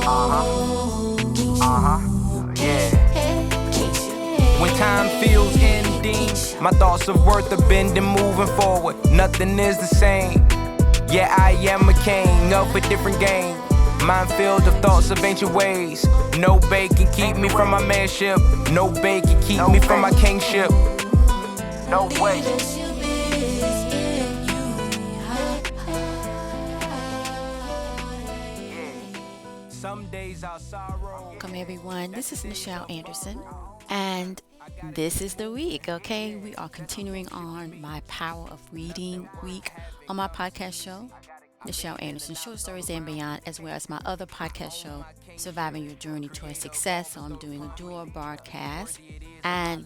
Yeah. When time feels ending, my thoughts of worth are bending, moving forward. Nothing is the same. Yeah, I am a king of a different game. Minefield of thoughts of ancient ways. No bait can keep me from my manship. No bait can keep me from my kingship. No way. Some days our sorrow. Welcome everyone, this is Nichel Anderson, and this is the week, okay? We are continuing on my Power of Reading week on my podcast show, Nichel Anderson, Short Stories and Beyond, as well as my other podcast show, Surviving Your Journey Towards Success. So I'm doing a dual broadcast, and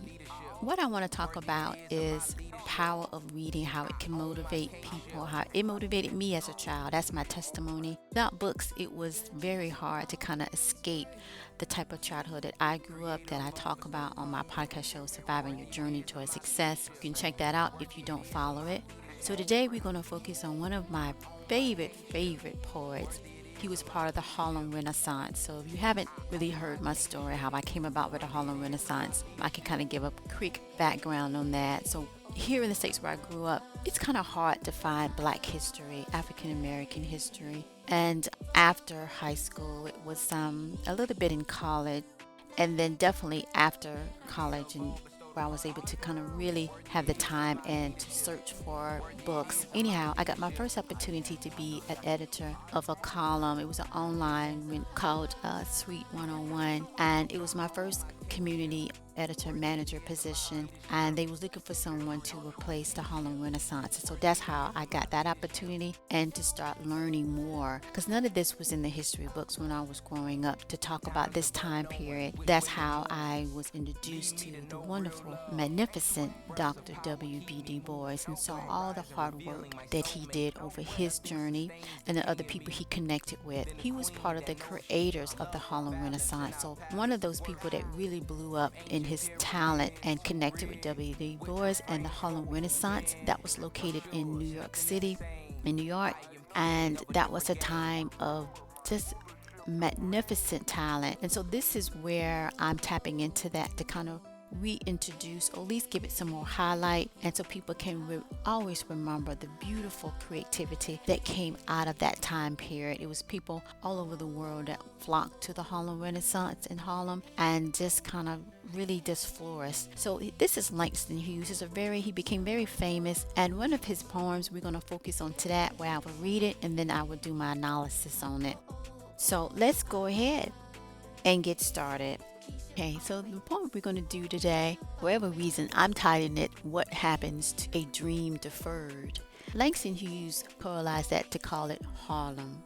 what I want to talk about is power of reading, how it can motivate people, how it motivated me as a child. That's my testimony. Without books, it was very hard to kind of escape the type of childhood that I grew up, that I talk about on my podcast show, Surviving Your Journey Towards Success. You can check that out if you don't follow it. So today we're going to focus on one of my favorite poets. He was part of the Harlem Renaissance. So if you haven't really heard my story, how I came about with the Harlem Renaissance, I can kind of give a quick background on that. So here in the States where I grew up, it's kind of hard to find Black history, African American history. And after high school, it was a little bit in college, and then definitely after college, and where I was able to kind of really have the time and to search for books. Anyhow, I got my first opportunity to be an editor of a column. It was an online one called Suite 101, and it was my first community editor manager position, and they was looking for someone to replace the Harlem Renaissance. So that's how I got that opportunity, and to start learning more, because none of this was in the history books when I was growing up to talk about this time period. That's how I was introduced to the wonderful, magnificent Dr. W.E.B. DuBois, and saw all the hard work that he did over his journey and the other people he connected with. He was part of the creators of the Harlem Renaissance, so one of those people that really blew up in his talent and connected with W.E.B. DuBois and the Harlem Renaissance that was located in New York City, in New York. And that was a time of just magnificent talent. And so this is where I'm tapping into that to kind of reintroduce, or at least give it some more highlight, and so people can always remember the beautiful creativity that came out of that time period. It was people all over the world that flocked to the Harlem Renaissance in Harlem and just kind of really just flourished. So this is Langston Hughes. He became very famous, and one of his poems we're going to focus on to that, where I will read it and then I will do my analysis on it. So let's go ahead and get started. Okay, so the poem we're going to do today, for whatever reason, I'm titling it, What Happens to a Dream Deferred. Langston Hughes pluralized that to call it Harlem,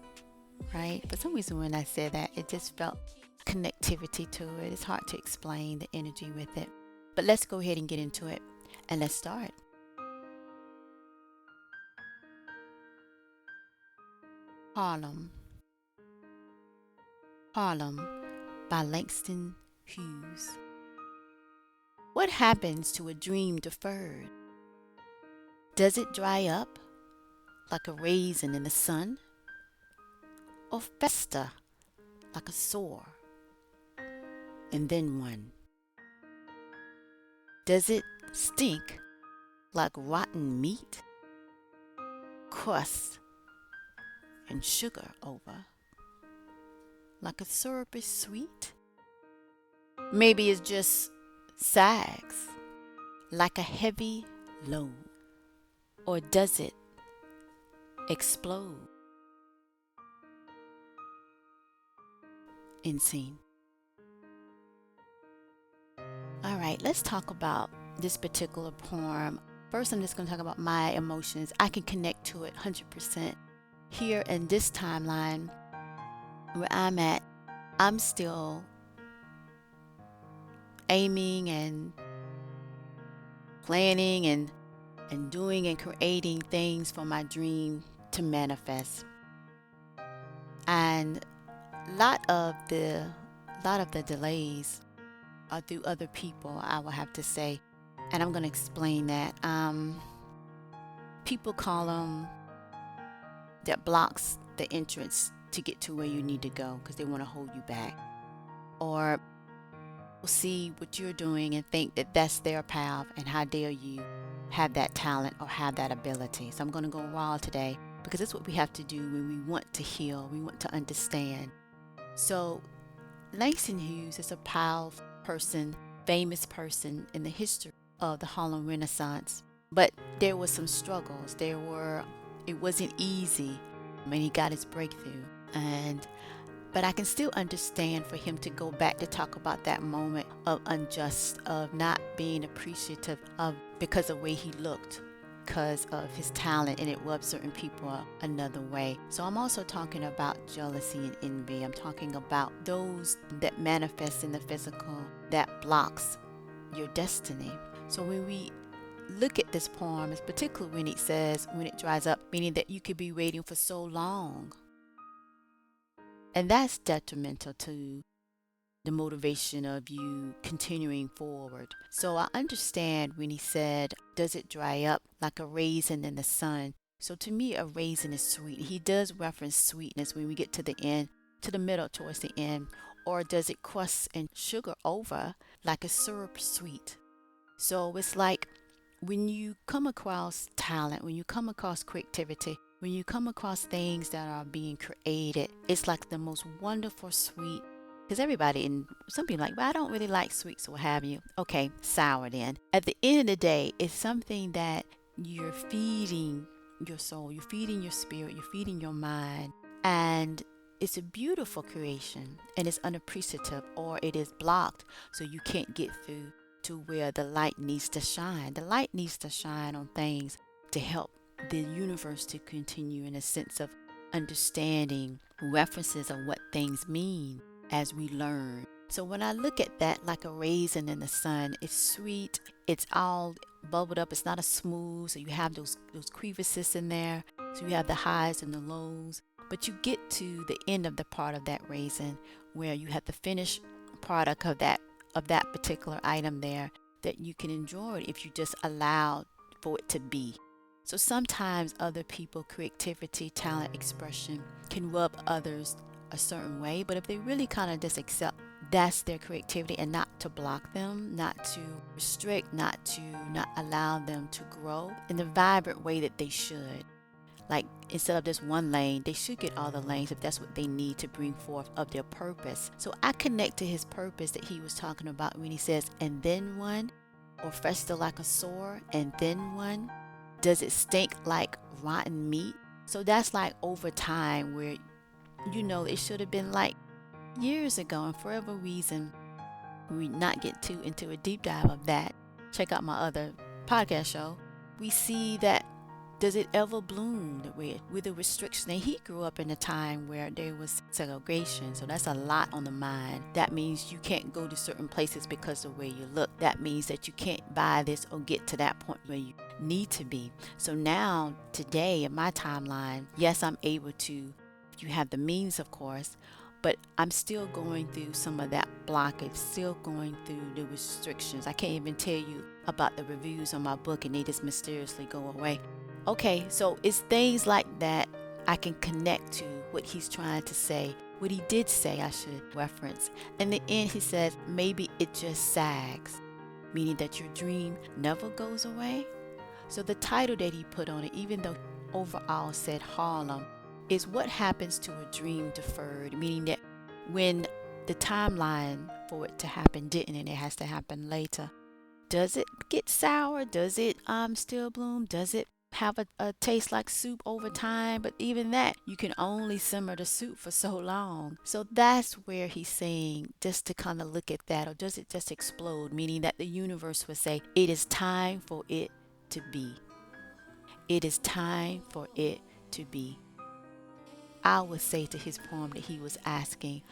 right? For some reason when I said that, it just felt connectivity to it. It's hard to explain the energy with it. But let's go ahead and get into it, and let's start. Harlem. Harlem by Langston Hughes. What happens to a dream deferred? Does it dry up like a raisin in the sun, or fester like a sore and then one? Does it stink like rotten meat, crust and sugar over, like a syrupy sweet? Maybe it just sags like a heavy load. Or does it explode? End scene. All right, let's talk about this particular poem. First, I'm just going to talk about my emotions. I can connect to it 100%. Here in this timeline where I'm at, I'm still aiming and planning and doing and creating things for my dream to manifest. And a lot of the delays are through other people, I will have to say, and I'm going to explain that. People call them that blocks the entrance to get to where you need to go because they want to hold you back. Or see what you're doing and think that that's their path, and how dare you have that talent or have that ability. So I'm going to go raw today because it's what we have to do when we want to heal, we want to understand. So Langston Hughes is a powerful person, famous person in the history of the Harlem Renaissance. But there were some struggles. It wasn't easy when he got his breakthrough. But I can still understand for him to go back to talk about that moment of unjust, of not being appreciative of because of the way he looked, because of his talent, and it rubbed certain people another way. So I'm also talking about jealousy and envy. I'm talking about those that manifest in the physical that blocks your destiny. So when we look at this poem, it's particularly when it says, when it dries up, meaning that you could be waiting for so long. And that's detrimental to the motivation of you continuing forward. So I understand when he said, does it dry up like a raisin in the sun? So to me, a raisin is sweet. He does reference sweetness when we get to the end, to the middle, towards the end. Or does it crust and sugar over like a syrup sweet? So it's like when you come across talent, when you come across creativity, when you come across things that are being created, it's like the most wonderful sweet. Because everybody, and some people are like, well, I don't really like sweets or what have you. Okay, sour then. At the end of the day, it's something that you're feeding your soul, you're feeding your spirit, you're feeding your mind. And it's a beautiful creation, and it's unappreciative, or it is blocked, so you can't get through to where the light needs to shine. The light needs to shine on things to help the universe to continue in a sense of understanding references of what things mean as we learn. So when I look at that like a raisin in the sun, it's sweet, it's all bubbled up, it's not a smooth, so you have those crevices in there, so you have the highs and the lows, but you get to the end of the part of that raisin where you have the finished product of that particular item there, that you can enjoy it if you just allow for it to be. So sometimes other people, creativity, talent, expression can rub others a certain way, but if they really kind of just accept that's their creativity and not to block them, not to restrict, not allow them to grow in the vibrant way that they should. Like instead of just one lane, they should get all the lanes if that's what they need to bring forth of their purpose. So I connect to his purpose that he was talking about when he says, and then one, or fester like a sore, and then one. Does it stink like rotten meat? So that's like over time where, it should have been like years ago, and for whatever reason, we not get too into a deep dive of that. Check out my other podcast show. We see that, does it ever bloom with the restriction? And he grew up in a time where there was segregation, so that's a lot on the mind. That means you can't go to certain places because of where you look. That means that you can't buy this or get to that point where you need to be. So now, today, in my timeline, yes, I'm able to, you have the means, of course, but I'm still going through some of that blockage, still going through the restrictions. I can't even tell you about the reviews on my book, and they just mysteriously go away. Okay, so it's things like that I can connect to what he's trying to say, what he did say I should reference. In the end, he says, maybe it just sags, meaning that your dream never goes away. So the title that he put on it, even though overall said Harlem, is what happens to a dream deferred, meaning that when the timeline for it to happen didn't, and it has to happen later. Does it get sour? Does it still bloom? Does it have a taste like soup over time? But even that, you can only simmer the soup for so long. So that's where he's saying, just to kind of look at that, or does it just explode? Meaning that the universe would say, it is time for it to be. It is time for it to be. I would say to his poem that he was asking,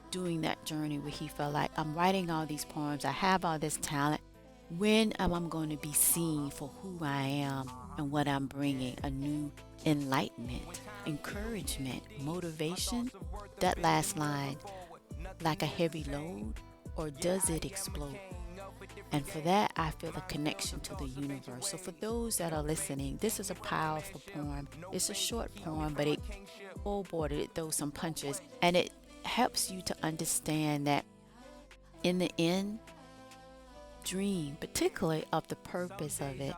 doing that journey where he felt like, I'm writing all these poems, I have all this talent. When am I going to be seen for who I am and what I'm bringing? A new enlightenment, encouragement, motivation. That last line, like a heavy load, or does it explode? And for that, I feel a connection to the universe. So for those that are listening, this is a powerful poem. It's a short poem, but it full-bordered, it throws some punches. And it helps you to understand that in the end, dream, particularly of the purpose of it,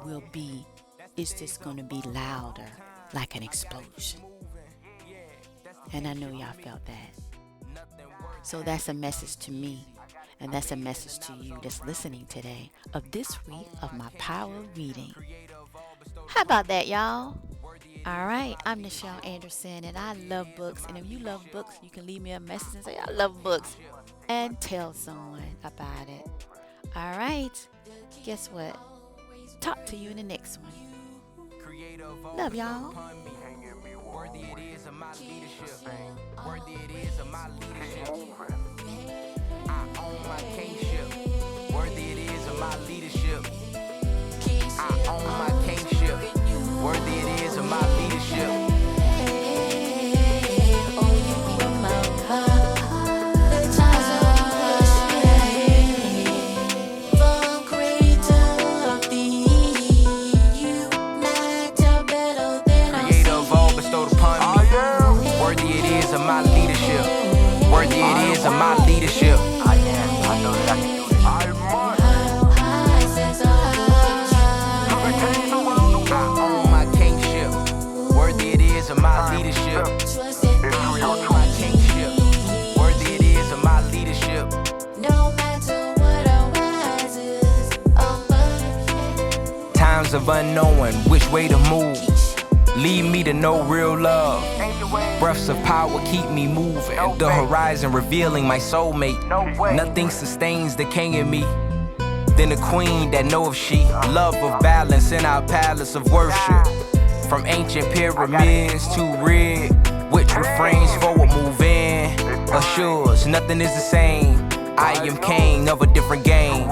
will be, it's just going to be louder, like an explosion. And I know y'all felt that. So that's a message to me, and that's a message to you that's listening today of this week of my power of reading. How about that, y'all? All right, I'm Nichel Anderson, and I love books. And if you love books, you can leave me a message and say, I love books, and tell someone about it. All right, guess what? Talk to you in the next one. Love y'all. Worthy it is of my leadership. Worthy it is of my leadership. I own my kingship. Worthy it is of my leadership. I own my kingship. Worthy it is of my leadership. My leadership, worthy it is of my leadership. I am, I know that I can do this. I own my kingship, worthy it is of my leadership. I own my kingship, worthy it is of my leadership. No matter what arises, times of unknowing which way to move. Lead me to know real love. Breaths of power keep me moving. The horizon revealing my soulmate. Nothing sustains the king in me than the queen that know if she. Love of balance in our palace of worship. From ancient pyramids to rig, which refrains forward moving. Assures nothing is the same. I am king of a different game.